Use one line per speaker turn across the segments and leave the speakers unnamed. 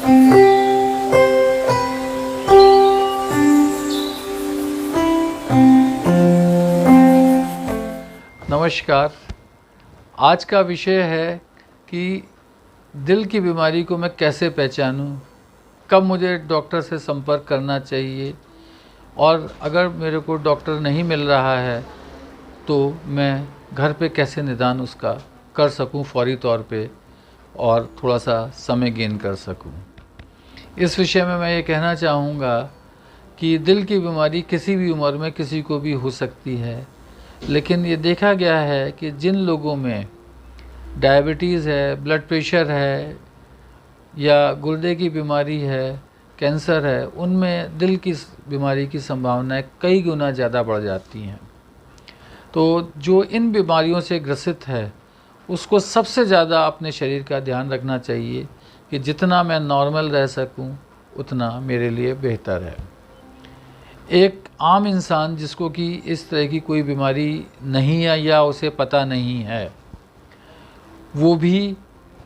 नमस्कार। आज का विषय है कि दिल की बीमारी को मैं कैसे पहचानूं, कब मुझे डॉक्टर से संपर्क करना चाहिए और अगर मेरे को डॉक्टर नहीं मिल रहा है तो मैं घर पे कैसे निदान उसका कर सकूं फौरी तौर पे और थोड़ा सा समय गेन कर सकूं। इस विषय में मैं ये कहना चाहूँगा कि दिल की बीमारी किसी भी उम्र में किसी को भी हो सकती है, लेकिन ये देखा गया है कि जिन लोगों में डायबिटीज़ है, ब्लड प्रेशर है या गुर्दे की बीमारी है, कैंसर है, उनमें दिल की बीमारी की संभावनाएं कई गुना ज़्यादा बढ़ जाती हैं। तो जो इन बीमारियों से ग्रसित है उसको सबसे ज़्यादा अपने शरीर का ध्यान रखना चाहिए कि जितना मैं नॉर्मल रह सकूं उतना मेरे लिए बेहतर है। एक आम इंसान जिसको कि इस तरह की कोई बीमारी नहीं है या उसे पता नहीं है, वो भी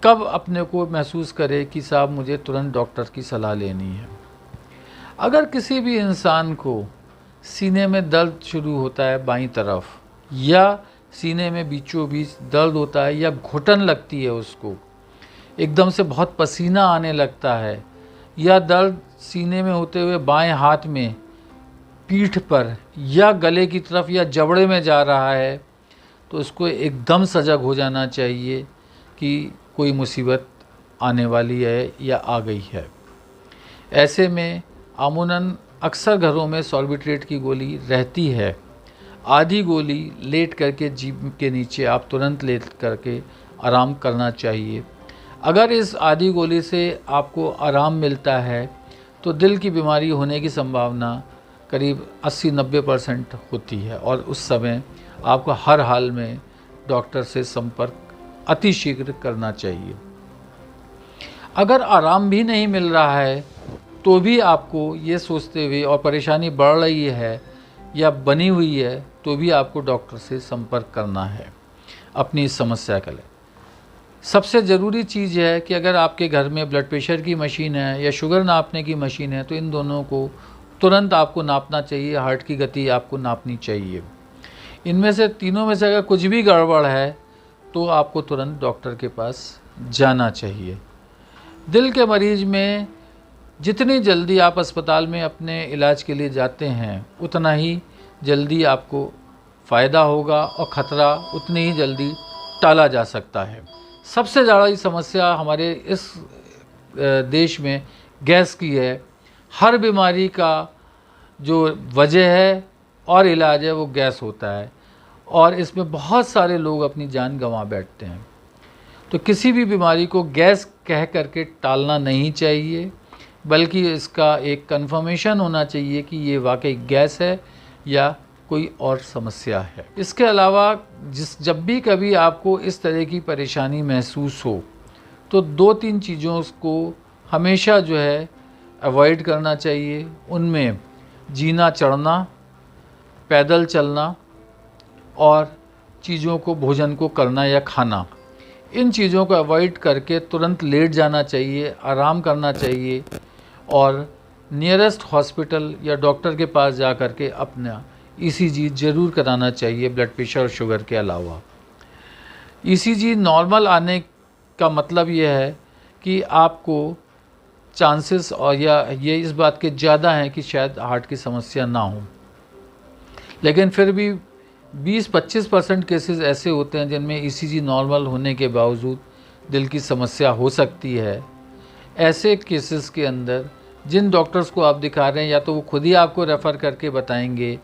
कब अपने को महसूस करे कि साहब मुझे तुरंत डॉक्टर की सलाह लेनी है। अगर किसी भी इंसान को सीने में दर्द शुरू होता है बाईं तरफ, या सीने में बीचों बीच दर्द होता है या घुटन लगती है, उसको एकदम से बहुत पसीना आने लगता है, या दर्द सीने में होते हुए बाएं हाथ में पीठ पर या गले की तरफ या जबड़े में जा रहा है, तो उसको एकदम सजग हो जाना चाहिए कि कोई मुसीबत आने वाली है या आ गई है। ऐसे में अमूमन अक्सर घरों में सॉर्बिट्रेट की गोली रहती है। आधी गोली लेट करके जीभ के नीचे आप तुरंत लेट करके आराम करना चाहिए। अगर इस आधी गोली से आपको आराम मिलता है तो दिल की बीमारी होने की संभावना करीब 80-90% होती है और उस समय आपको हर हाल में डॉक्टर से संपर्क अतिशीघ्र करना चाहिए। अगर आराम भी नहीं मिल रहा है तो भी आपको ये सोचते हुए और परेशानी बढ़ रही है या बनी हुई है तो भी आपको डॉक्टर से संपर्क करना है अपनी इस समस्या के लिए। सबसे ज़रूरी चीज़ है कि अगर आपके घर में ब्लड प्रेशर की मशीन है या शुगर नापने की मशीन है तो इन दोनों को तुरंत आपको नापना चाहिए। हार्ट की गति आपको नापनी चाहिए। इनमें से तीनों में से अगर कुछ भी गड़बड़ है तो आपको तुरंत डॉक्टर के पास जाना चाहिए। दिल के मरीज में जितनी जल्दी आप अस्पताल में अपने इलाज के लिए जाते हैं उतना ही जल्दी आपको फ़ायदा होगा और ख़तरा उतनी ही जल्दी टाला जा सकता है। सबसे ज़्यादा समस्या हमारे इस देश में गैस की है। हर बीमारी का जो वजह है और इलाज है वो गैस होता है और इसमें बहुत सारे लोग अपनी जान गंवा बैठते हैं। तो किसी भी बीमारी को गैस कह करके टालना नहीं चाहिए, बल्कि इसका एक कंफर्मेशन होना चाहिए कि ये वाकई गैस है या कोई और समस्या है। इसके अलावा जब भी कभी आपको इस तरह की परेशानी महसूस हो तो 2-3 चीज़ों को हमेशा जो है अवॉइड करना चाहिए। उनमें जीना चढ़ना, पैदल चलना और चीज़ों को भोजन को करना या खाना, इन चीज़ों को अवॉइड करके तुरंत लेट जाना चाहिए, आराम करना चाहिए और नियरेस्ट हॉस्पिटल या डॉक्टर के पास जा कर के अपना ईसीजी ज़रूर कराना चाहिए। ब्लड प्रेशर और शुगर के अलावा ईसीजी नॉर्मल आने का मतलब यह है कि आपको चांसेस और या ये इस बात के ज़्यादा हैं कि शायद हार्ट की समस्या ना हो, लेकिन फिर भी 20-25% केसेस ऐसे होते हैं जिनमें ईसीजी नॉर्मल होने के बावजूद दिल की समस्या हो सकती है। ऐसे केसेस के अंदर जिन डॉक्टर्स को आप दिखा रहे हैं या तो वो खुद ही आपको रेफ़र करके बताएंगे,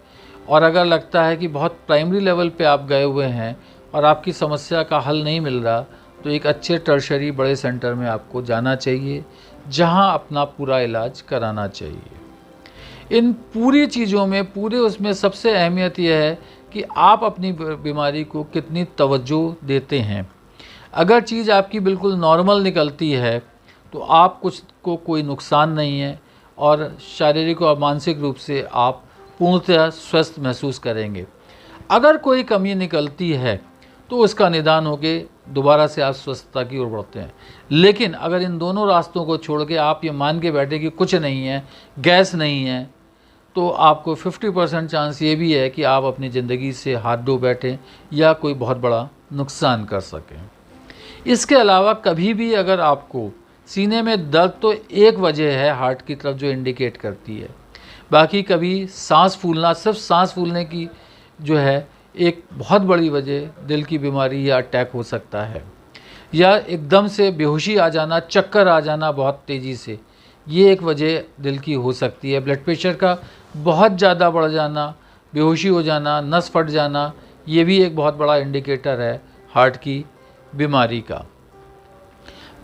और अगर लगता है कि बहुत प्राइमरी लेवल पे आप गए हुए हैं और आपकी समस्या का हल नहीं मिल रहा तो एक अच्छे टर्शरी बड़े सेंटर में आपको जाना चाहिए जहां अपना पूरा इलाज कराना चाहिए। इन पूरी चीज़ों में उसमें सबसे अहमियत यह है कि आप अपनी बीमारी को कितनी तवज्जो देते हैं। अगर चीज़ आपकी बिल्कुल नॉर्मल निकलती है तो आप कोई नुकसान नहीं है और शारीरिक और मानसिक रूप से आप पूर्णतः स्वस्थ महसूस करेंगे। अगर कोई कमी निकलती है तो उसका निदान होके दोबारा से आप स्वस्थता की ओर बढ़ते हैं। लेकिन अगर इन दोनों रास्तों को छोड़ के आप ये मान के बैठे कि कुछ नहीं है, गैस नहीं है, तो आपको 50% चांस ये भी है कि आप अपनी ज़िंदगी से हाथ धो बैठें या कोई बहुत बड़ा नुकसान कर सकें। इसके अलावा कभी भी अगर आपको सीने में दर्द, तो एक वजह है हार्ट की तरफ जो इंडिकेट करती है, बाकी कभी सांस फूलना, सिर्फ सांस फूलने की जो है एक बहुत बड़ी वजह दिल की बीमारी या अटैक हो सकता है, या एकदम से बेहोशी आ जाना, चक्कर आ जाना बहुत तेज़ी से, ये एक वजह दिल की हो सकती है। ब्लड प्रेशर का बहुत ज़्यादा बढ़ जाना, बेहोशी हो जाना, नस फट जाना, ये भी एक बहुत बड़ा इंडिकेटर है हार्ट की बीमारी का।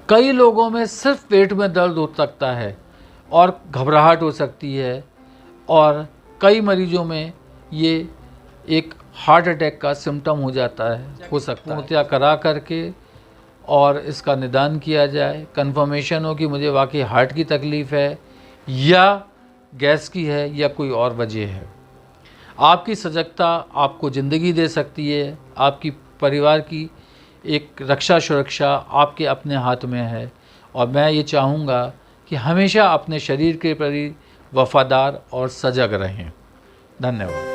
कई लोगों में सिर्फ पेट में दर्द हो सकता है और घबराहट हो सकती है, और कई मरीजों में ये एक हार्ट अटैक का सिम्टम हो जाता है, हो सकता है। पूर्णतया करा करके और इसका निदान किया जाए, कंफर्मेशन हो कि मुझे वाकई हार्ट की तकलीफ़ है या गैस की है या कोई और वजह है। आपकी सजगता आपको ज़िंदगी दे सकती है, आपकी परिवार की एक रक्षा सुरक्षा आपके अपने हाथ में है, और मैं ये चाहूँगा कि हमेशा अपने शरीर के प्रति वफ़ादार और सजग रहें। धन्यवाद।